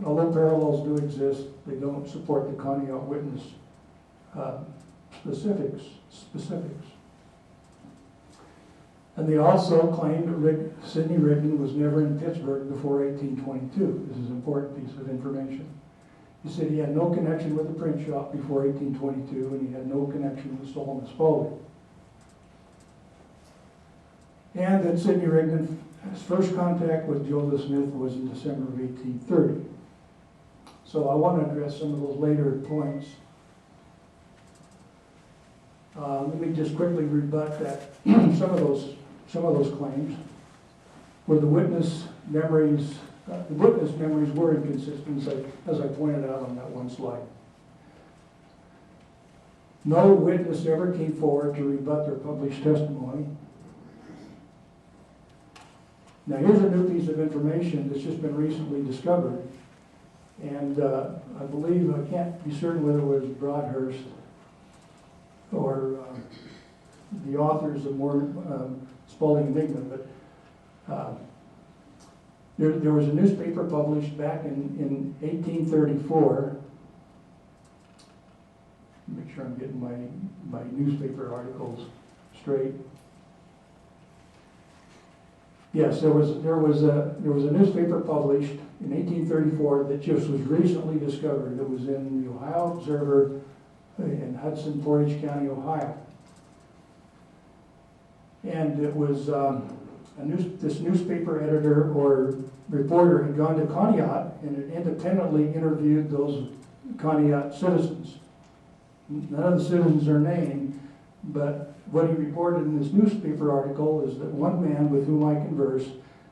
although parallels do exist, they don't support the Conneaut witness specifics. And they also claim that Sidney Rigdon was never in Pittsburgh before 1822. This is an important piece of information. He said he had no connection with the print shop before 1822, and he had no connection with Solomon Spalding. And that Sidney Rigdon's first contact with Joseph Smith was in December of 1830. So I want to address some of those later points. Let me just quickly rebut that some of those claims where the witness memories were inconsistent, as I pointed out on that one slide. No witness ever came forward to rebut their published testimony. Now here's a new piece of information that's just been recently discovered, and I believe, I can't be certain whether it was Broadhurst or the authors of Spalding Rigdon, but there was a newspaper published back in 1834. Make sure I'm getting my newspaper articles straight. Yes, there was a newspaper published in 1834 that just was recently discovered. It was in the Ohio Observer in Hudson, Portage County, Ohio. And it was this newspaper editor or reporter had gone to Conneaut and had independently interviewed those Conneaut citizens. None of the citizens are named, but what he reported in this newspaper article is that one man with whom I conversed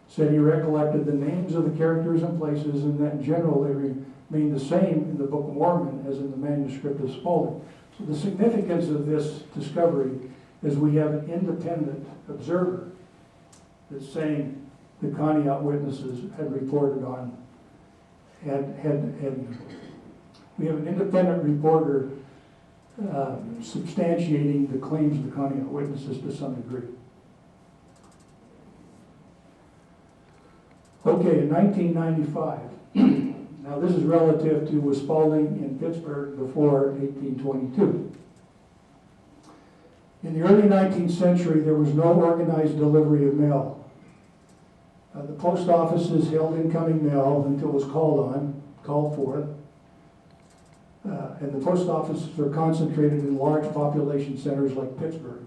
said he recollected the names of the characters and places, and that in general they remain the same in the Book of Mormon as in the manuscript of Spalding. So the significance of this discovery is we have an independent observer that's saying the Conneaut witnesses had reported on, we have an independent reporter substantiating the claims of the Conneaut witnesses to some degree. Okay, in 1995, now this is relative to was Spalding in Pittsburgh before 1822. In the early 19th century, there was no organized delivery of mail. The post offices held incoming mail until it was called for. And the post offices were concentrated in large population centers like Pittsburgh.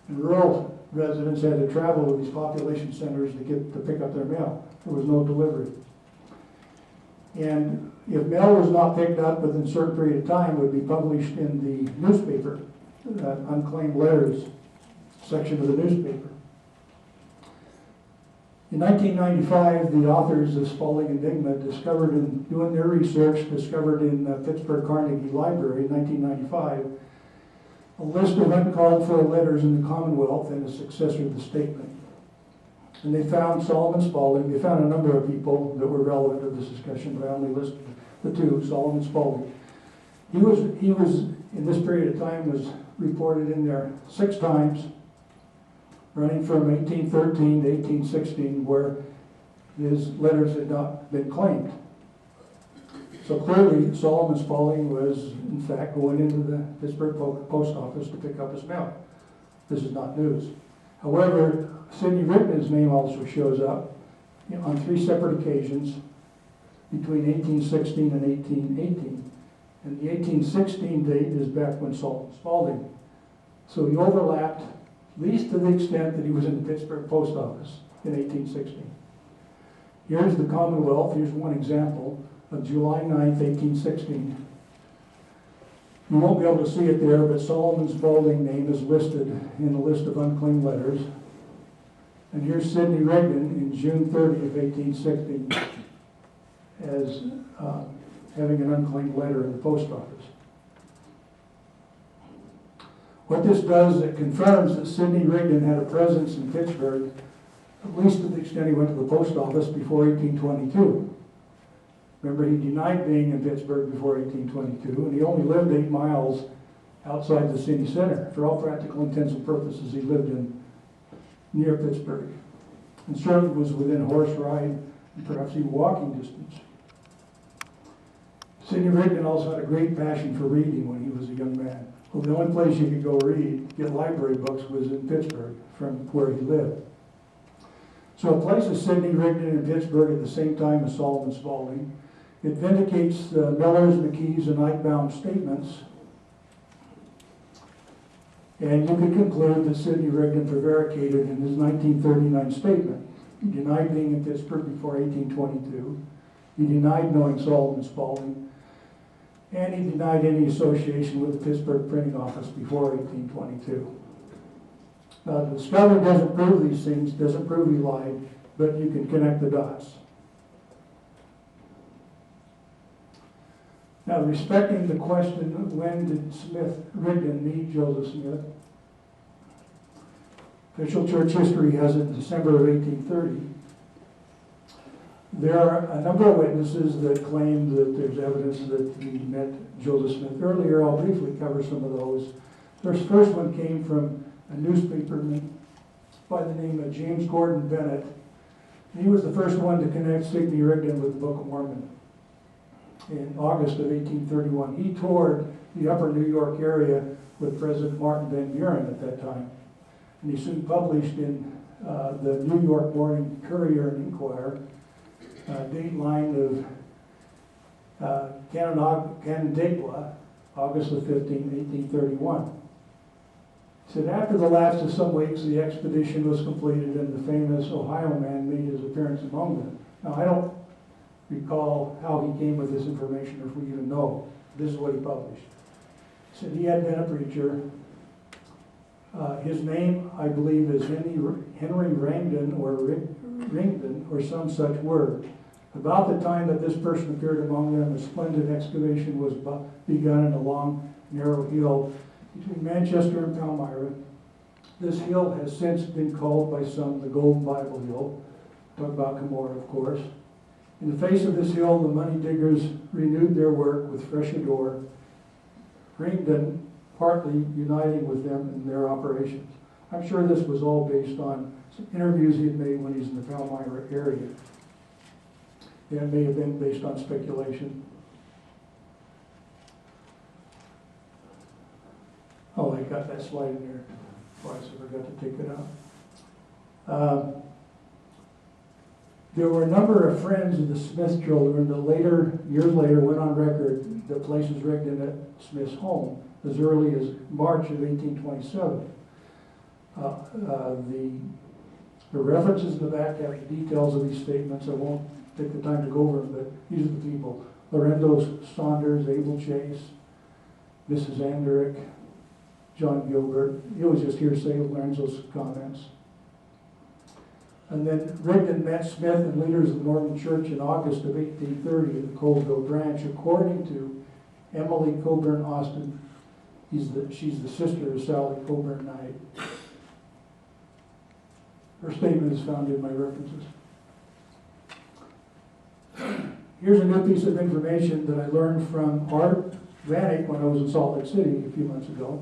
And rural residents had to travel to these population centers to pick up their mail. There was no delivery. And if mail was not picked up within a certain period of time, it would be published in the newspaper, unclaimed letters section of the newspaper. In 1995, the authors of Spalding and Rigdon discovered in doing their research, discovered in Pittsburgh Carnegie Library in 1995, a list of uncalled for letters in the Commonwealth and a successor to the statement. And they found Solomon Spalding. They found a number of people that were relevant to this discussion, but I only listed the two, Solomon Spalding. He was in this period of time, was reported in there 6 times, running from 1813 to 1816, where his letters had not been claimed. So clearly, Solomon Spalding was, in fact, going into the Pittsburgh post office to pick up his mail. This is not news. However, Sidney Rigdon's name also shows up on 3 separate occasions between 1816 and 1818. And the 1816 date is back when Solomon Spalding. So he overlapped, at least to the extent that he was in the Pittsburgh post office in 1816. Here's the Commonwealth. Here's one example of July 9th, 1816. You won't be able to see it there, but Solomon Spalding's name is listed in the list of unclaimed letters. And here's Sidney Rigdon in June 30th, 1816 as having an unclaimed letter in the post office. What this does, it confirms that Sidney Rigdon had a presence in Pittsburgh, at least to the extent he went to the post office before 1822. Remember, he denied being in Pittsburgh before 1822, and he only lived 8 miles outside the city center. For all practical intents and purposes, he lived near Pittsburgh, and certainly was within horse ride and perhaps even walking distance. Sidney Rigdon also had a great passion for reading when he was a young man. Well, the only place you could go get library books was in Pittsburgh, from where he lived. So it places Sidney Rigdon in Pittsburgh at the same time as Solomon Spalding. It vindicates the Millers, McKees, and Eichbaum statements. And you could conclude that Sidney Rigdon prevaricated in his 1939 statement. He denied being in Pittsburgh before 1822. He denied knowing Solomon Spalding. And he denied any association with the Pittsburgh printing office before 1822. Now, the discovery doesn't prove these things, doesn't prove he lied, but you can connect the dots. Now, respecting the question of when did Rigdon meet Joseph Smith, official church history has it in December of 1830. There are a number of witnesses that claim that there's evidence that he met Joseph Smith earlier. I'll briefly cover some of those. The first one came from a newspaperman by the name of James Gordon Bennett. He was the first one to connect Sidney Rigdon with the Book of Mormon. In August of 1831, he toured the upper New York area with President Martin Van Buren at that time. And he soon published in the New York Morning Courier and Inquirer date line of Canandaigua, August the 15th, 1831. He said, after the lapse of some weeks, the expedition was completed and the famous Ohio man made his appearance among them. Now, I don't recall how he came with this information or if we even know. This is what he published. He said he had been a preacher. His name, I believe, is Henry Rigdon or some such word. About the time that this person appeared among them, a splendid excavation was begun in a long, narrow hill between Manchester and Palmyra. This hill has since been called by some the Golden Bible Hill. Talk about Commonwealth, of course. In the face of this hill, the money diggers renewed their work with fresh ardor, Rigdon partly uniting with them in their operations. I'm sure this was all based on some interviews he had made when he was in the Palmyra area. It may have been based on speculation. Oh, I got that slide in there twice. I forgot to take it out. There were a number of friends of the Smith children that years later, went on record that places Rigdon at Smith's home as early as March of 1827. The references in the back have the details of these statements. I won't take the time to go over them, but these are the people. Lorenzo Saunders, Abel Chase, Mrs. Anderick, John Gilbert. It was just hearsay of Lorenzo's comments. And then Rigdon met Smith and leaders of the Mormon Church in August of 1830 at the Colville Branch. According to Emily Coburn Austin, she's the sister of Sally Coburn Knight. Her statement is found in my references. Here's a new piece of information that I learned from Art Vanek when I was in Salt Lake City a few months ago.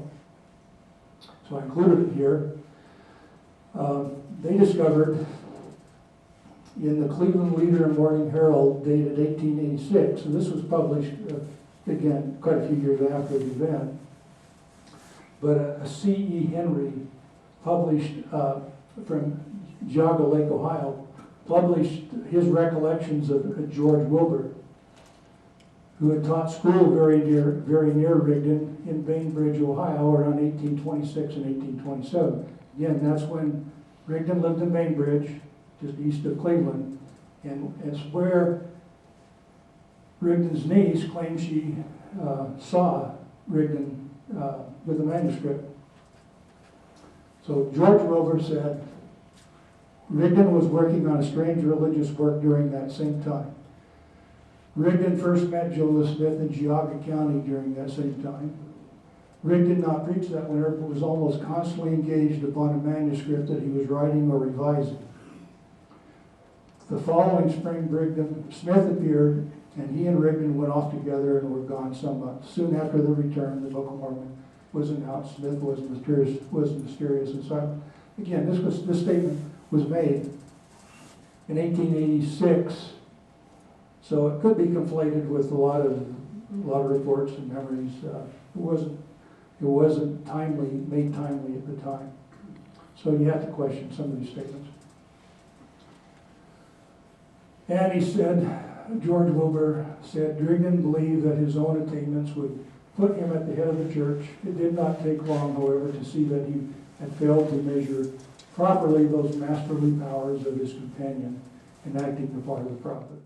So I included it here. They discovered in the Cleveland Leader and Morning Herald dated 1886, and this was published, again, quite a few years after the event, but a C.E. Henry published from Geauga Lake, Ohio, published his recollections of George Wilbur, who had taught school very near Rigdon in Bainbridge, Ohio, around 1826 and 1827. Again, that's when Rigdon lived in Bainbridge, just east of Cleveland, and it's where Rigdon's niece claimed she saw Rigdon with the manuscript. So George Wilbur said, Rigdon was working on a strange religious work during that same time. Rigdon first met Joseph Smith in Geauga County during that same time. Rigdon did not preach that winter, but was almost constantly engaged upon a manuscript that he was writing or revising. The following spring, Smith appeared, and he and Rigdon went off together and were gone some months. Soon after their return, the Book of Mormon was announced. Smith was mysterious and silent. Again, this statement was made in 1886, so it could be conflated with a lot of a lot of reports and memories. It wasn't made timely at the time. So you have to question some of these statements. And he said, George Wilbur said, Rigdon believed that his own attainments would put him at the head of the church. It did not take long, however, to see that he had failed to measure properly those masterly powers of his companion, enacting the part of the prophet.